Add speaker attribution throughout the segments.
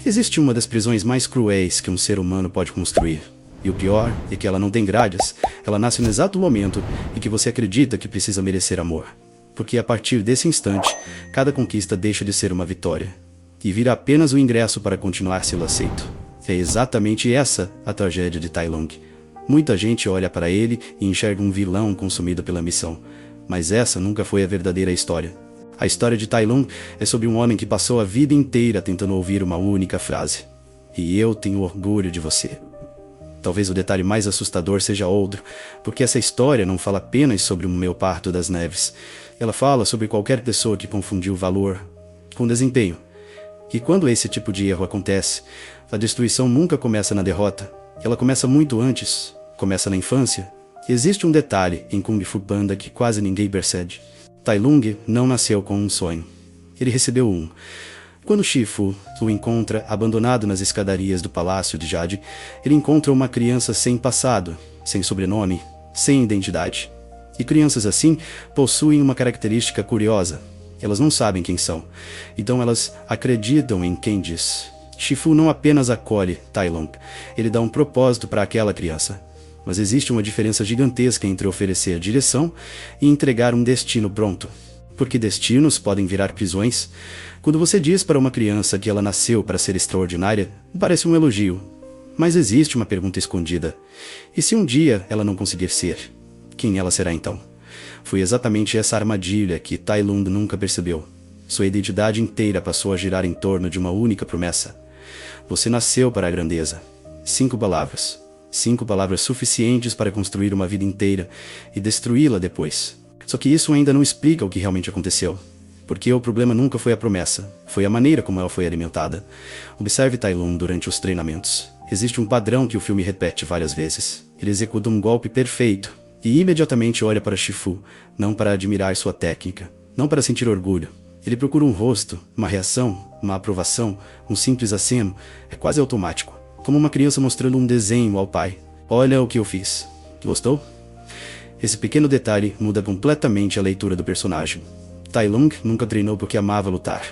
Speaker 1: Existe uma das prisões mais cruéis que um ser humano pode construir. E o pior é que ela não tem grades, ela nasce no exato momento em que você acredita que precisa merecer amor. Porque a partir desse instante, cada conquista deixa de ser uma vitória. E vira apenas o ingresso para continuar sendo aceito. É exatamente essa a tragédia de Tai Lung. Muita gente olha para ele e enxerga um vilão consumido pela missão. Mas essa nunca foi a verdadeira história. A história de Tai Lung é sobre um homem que passou a vida inteira tentando ouvir uma única frase. E eu tenho orgulho de você. Talvez o detalhe mais assustador seja outro, porque essa história não fala apenas sobre o meu parto das neves. Ela fala sobre qualquer pessoa que confundiu valor com desempenho. E quando esse tipo de erro acontece, a destruição nunca começa na derrota. Ela começa muito antes, começa na infância. Existe um detalhe em Kung Fu Panda que quase ninguém percebe. Tai Lung não nasceu com um sonho. Ele recebeu um. Quando Shifu o encontra abandonado nas escadarias do Palácio de Jade, ele encontra uma criança sem passado, sem sobrenome, sem identidade. E crianças assim possuem uma característica curiosa. Elas não sabem quem são, então elas acreditam em quem diz. Shifu não apenas acolhe Tai Lung, ele dá um propósito para aquela criança. Mas existe uma diferença gigantesca entre oferecer direção e entregar um destino pronto. Porque destinos podem virar prisões. Quando você diz para uma criança que ela nasceu para ser extraordinária, parece um elogio. Mas existe uma pergunta escondida. E se um dia ela não conseguir ser? Quem ela será então? Foi exatamente essa armadilha que Tai Lung nunca percebeu. Sua identidade inteira passou a girar em torno de uma única promessa. Você nasceu para a grandeza. 5 palavras. 5 palavras suficientes para construir uma vida inteira e destruí-la depois. Só que isso ainda não explica o que realmente aconteceu. Porque o problema nunca foi a promessa, foi a maneira como ela foi alimentada. Observe Tai Lung durante os treinamentos. Existe um padrão que o filme repete várias vezes. Ele executa um golpe perfeito e imediatamente olha para Shifu, não para admirar sua técnica, não para sentir orgulho. Ele procura um rosto, uma reação, uma aprovação, um simples aceno. É quase automático. Como uma criança mostrando um desenho ao pai. Olha o que eu fiz. Gostou? Esse pequeno detalhe muda completamente a leitura do personagem. Tai Lung nunca treinou porque amava lutar.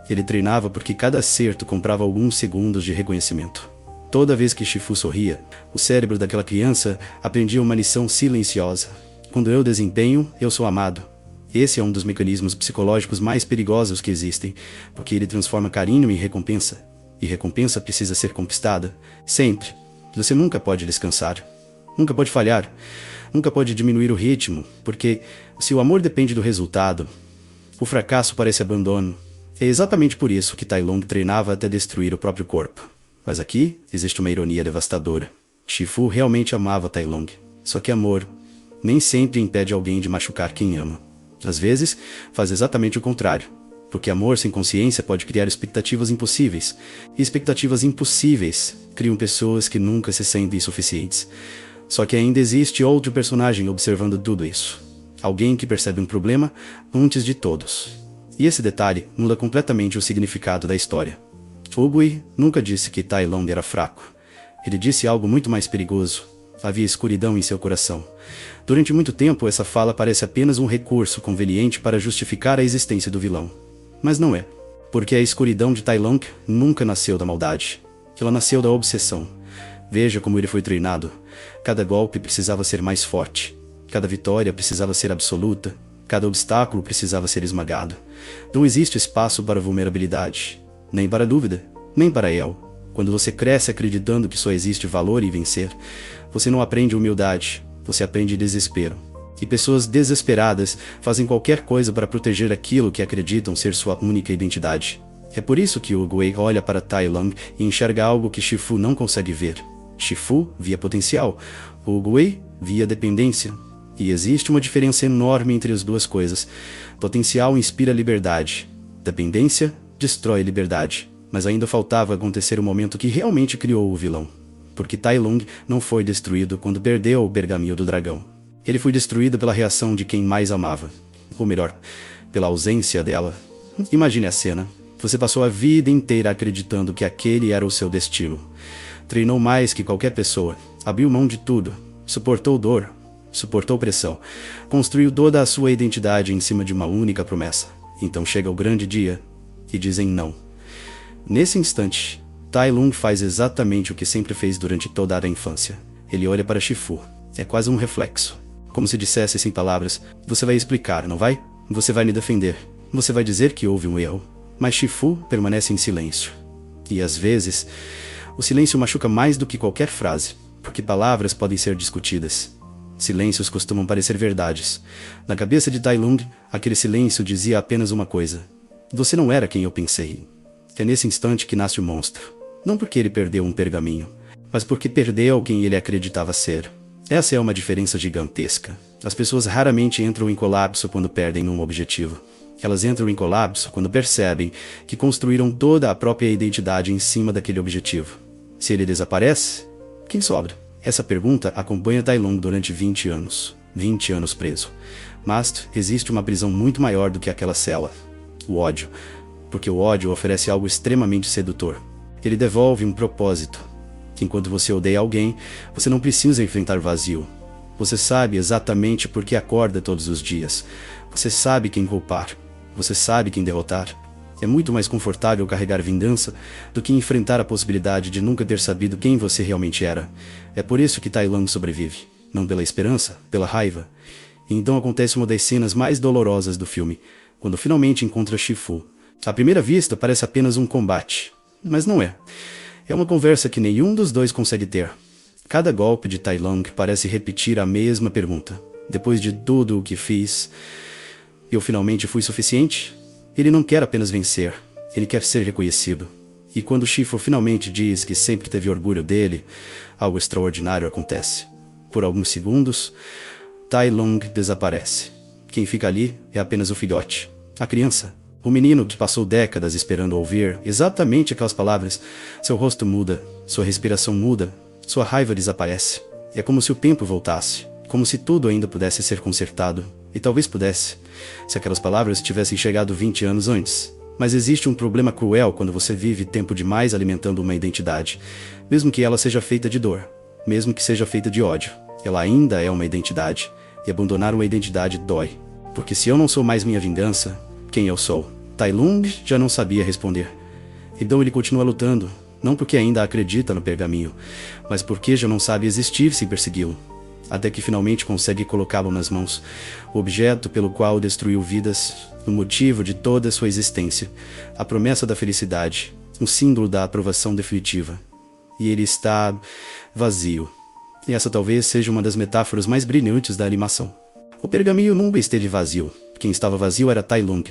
Speaker 1: Ele treinava porque cada acerto comprava alguns segundos de reconhecimento. Toda vez que Shifu sorria, o cérebro daquela criança aprendia uma lição silenciosa. Quando eu desempenho, eu sou amado. Esse é um dos mecanismos psicológicos mais perigosos que existem, porque ele transforma carinho em recompensa. E recompensa precisa ser conquistada, sempre. Você nunca pode descansar, nunca pode falhar, nunca pode diminuir o ritmo, porque se o amor depende do resultado, o fracasso parece abandono. É exatamente por isso que Tai Lung treinava até destruir o próprio corpo. Mas aqui existe uma ironia devastadora. Shifu realmente amava Tai Lung, só que amor nem sempre impede alguém de machucar quem ama. Às vezes, faz exatamente o contrário. Porque amor sem consciência pode criar expectativas impossíveis. E expectativas impossíveis criam pessoas que nunca se sentem suficientes. Só que ainda existe outro personagem observando tudo isso. Alguém que percebe um problema antes de todos. E esse detalhe muda completamente o significado da história. Ubui nunca disse que Tai Lung era fraco. Ele disse algo muito mais perigoso. Havia escuridão em seu coração. Durante muito tempo, essa fala parece apenas um recurso conveniente para justificar a existência do vilão. Mas não é. Porque a escuridão de Tai Lung nunca nasceu da maldade. Ela nasceu da obsessão. Veja como ele foi treinado. Cada golpe precisava ser mais forte. Cada vitória precisava ser absoluta. Cada obstáculo precisava ser esmagado. Não existe espaço para vulnerabilidade. Nem para dúvida. Nem para erro. Quando você cresce acreditando que só existe valor em vencer, você não aprende humildade. Você aprende desespero. E pessoas desesperadas fazem qualquer coisa para proteger aquilo que acreditam ser sua única identidade. É por isso que Ubui olha para Tai Lung e enxerga algo que Shifu não consegue ver. Shifu via potencial, Ubui via dependência. E existe uma diferença enorme entre as duas coisas. Potencial inspira liberdade. Dependência destrói liberdade. Mas ainda faltava acontecer o momento que realmente criou o vilão. Porque Tai Lung não foi destruído quando perdeu o pergaminho do dragão. Ele foi destruído pela reação de quem mais amava. Ou melhor, pela ausência dela. Imagine a cena. Você passou a vida inteira acreditando que aquele era o seu destino. Treinou mais que qualquer pessoa. Abriu mão de tudo. Suportou dor. Suportou pressão. Construiu toda a sua identidade em cima de uma única promessa. Então chega o grande dia e dizem não. Nesse instante, Tai Lung faz exatamente o que sempre fez durante toda a infância. Ele olha para Shifu. É quase um reflexo. Como se dissesse sem palavras: você vai explicar, não vai? Você vai me defender. Você vai dizer que houve um erro. Mas Shifu permanece em silêncio. E às vezes, o silêncio machuca mais do que qualquer frase, porque palavras podem ser discutidas. Silêncios costumam parecer verdades. Na cabeça de Tai Lung, aquele silêncio dizia apenas uma coisa: você não era quem eu pensei. É nesse instante que nasce o monstro. Não porque ele perdeu um pergaminho, mas porque perdeu quem ele acreditava ser. Essa é uma diferença gigantesca. As pessoas raramente entram em colapso quando perdem um objetivo. Elas entram em colapso quando percebem que construíram toda a própria identidade em cima daquele objetivo. Se ele desaparece, quem sobra? Essa pergunta acompanha Tai Lung durante 20 anos. 20 anos preso. Mas existe uma prisão muito maior do que aquela cela. O ódio. Porque o ódio oferece algo extremamente sedutor. Ele devolve um propósito. Enquanto você odeia alguém, você não precisa enfrentar vazio. Você sabe exatamente por que acorda todos os dias. Você sabe quem culpar. Você sabe quem derrotar. É muito mais confortável carregar vingança do que enfrentar a possibilidade de nunca ter sabido quem você realmente era. É por isso que Tai Lung sobrevive. Não pela esperança, pela raiva. E então acontece uma das cenas mais dolorosas do filme, quando finalmente encontra Shifu. À primeira vista parece apenas um combate. Mas não é. É uma conversa que nenhum dos dois consegue ter. Cada golpe de Tai Lung parece repetir a mesma pergunta. Depois de tudo o que fiz, eu finalmente fui suficiente? Ele não quer apenas vencer, ele quer ser reconhecido. E quando Shifu finalmente diz que sempre teve orgulho dele, algo extraordinário acontece. Por alguns segundos, Tai Lung desaparece. Quem fica ali é apenas o filhote, a criança. O menino que passou décadas esperando ouvir exatamente aquelas palavras. Seu rosto muda, sua respiração muda, sua raiva desaparece. É como se o tempo voltasse, como se tudo ainda pudesse ser consertado. E talvez pudesse, se aquelas palavras tivessem chegado 20 anos antes. Mas existe um problema cruel quando você vive tempo demais alimentando uma identidade. Mesmo que ela seja feita de dor, mesmo que seja feita de ódio, ela ainda é uma identidade. E abandonar uma identidade dói. Porque se eu não sou mais minha vingança, quem eu sou? Tai Lung já não sabia responder. Então ele continua lutando, não porque ainda acredita no pergaminho, mas porque já não sabe existir sem persegui-lo. Até que finalmente consegue colocá-lo nas mãos, o objeto pelo qual destruiu vidas, o motivo de toda sua existência, a promessa da felicidade, um símbolo da aprovação definitiva. E ele está vazio. E essa talvez seja uma das metáforas mais brilhantes da animação. O pergaminho nunca esteve vazio. Quem estava vazio era Tai Lung,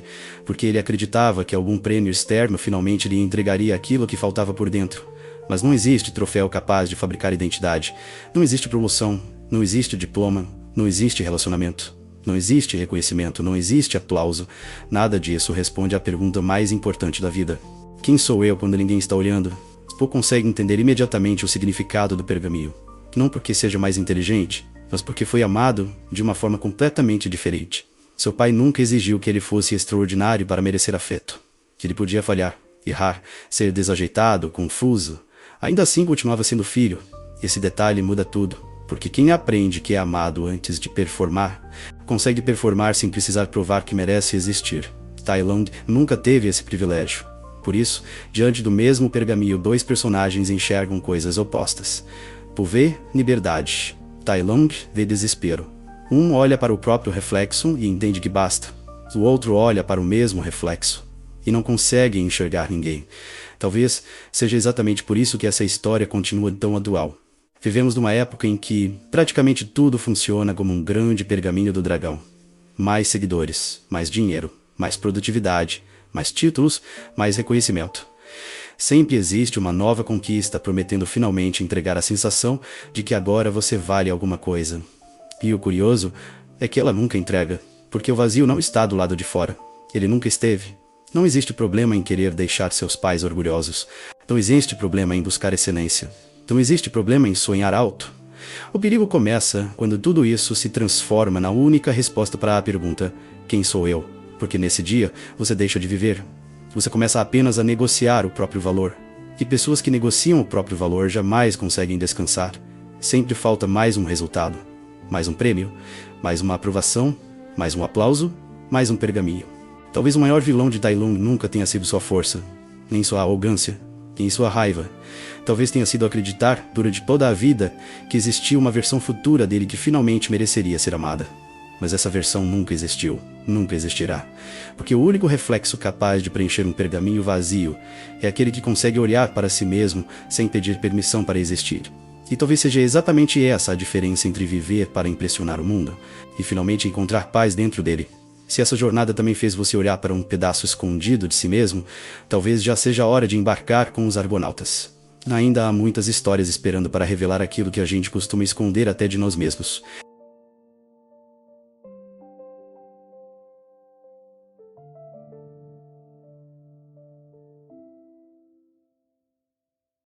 Speaker 1: porque ele acreditava que algum prêmio externo finalmente lhe entregaria aquilo que faltava por dentro. Mas não existe troféu capaz de fabricar identidade. Não existe promoção, não existe diploma, não existe relacionamento. Não existe reconhecimento, não existe aplauso. Nada disso responde à pergunta mais importante da vida. Quem sou eu quando ninguém está olhando? Ou consegue entender imediatamente o significado do pergaminho. Não porque seja mais inteligente, mas porque foi amado de uma forma completamente diferente. Seu pai nunca exigiu que ele fosse extraordinário para merecer afeto. Que ele podia falhar, errar, ser desajeitado, confuso. Ainda assim continuava sendo filho. Esse detalhe muda tudo, porque quem aprende que é amado antes de performar, consegue performar sem precisar provar que merece existir. Tai Lung nunca teve esse privilégio. Por isso, diante do mesmo pergaminho, dois personagens enxergam coisas opostas. Pu vê liberdade. Tai Lung vê desespero. Um olha para o próprio reflexo e entende que basta. O outro olha para o mesmo reflexo e não consegue enxergar ninguém. Talvez seja exatamente por isso que essa história continua tão atual. Vivemos numa época em que praticamente tudo funciona como um grande pergaminho do dragão. Mais seguidores, mais dinheiro, mais produtividade, mais títulos, mais reconhecimento. Sempre existe uma nova conquista prometendo finalmente entregar a sensação de que agora você vale alguma coisa. E o curioso é que ela nunca entrega, porque o vazio não está do lado de fora. Ele nunca esteve. Não existe problema em querer deixar seus pais orgulhosos. Não existe problema em buscar excelência. Não existe problema em sonhar alto. O perigo começa quando tudo isso se transforma na única resposta para a pergunta: quem sou eu? Porque nesse dia você deixa de viver. Você começa apenas a negociar o próprio valor. E pessoas que negociam o próprio valor jamais conseguem descansar. Sempre falta mais um resultado. Mais um prêmio, mais uma aprovação, mais um aplauso, mais um pergaminho. Talvez o maior vilão de Tai Lung nunca tenha sido sua força, nem sua arrogância, em sua raiva. Talvez tenha sido acreditar, durante toda a vida, que existia uma versão futura dele que finalmente mereceria ser amada. Mas essa versão nunca existiu, nunca existirá. Porque o único reflexo capaz de preencher um pergaminho vazio é aquele que consegue olhar para si mesmo sem pedir permissão para existir. E talvez seja exatamente essa a diferença entre viver para impressionar o mundo e finalmente encontrar paz dentro dele. Se essa jornada também fez você olhar para um pedaço escondido de si mesmo, talvez já seja a hora de embarcar com os argonautas. Ainda há muitas histórias esperando para revelar aquilo que a gente costuma esconder até de nós mesmos.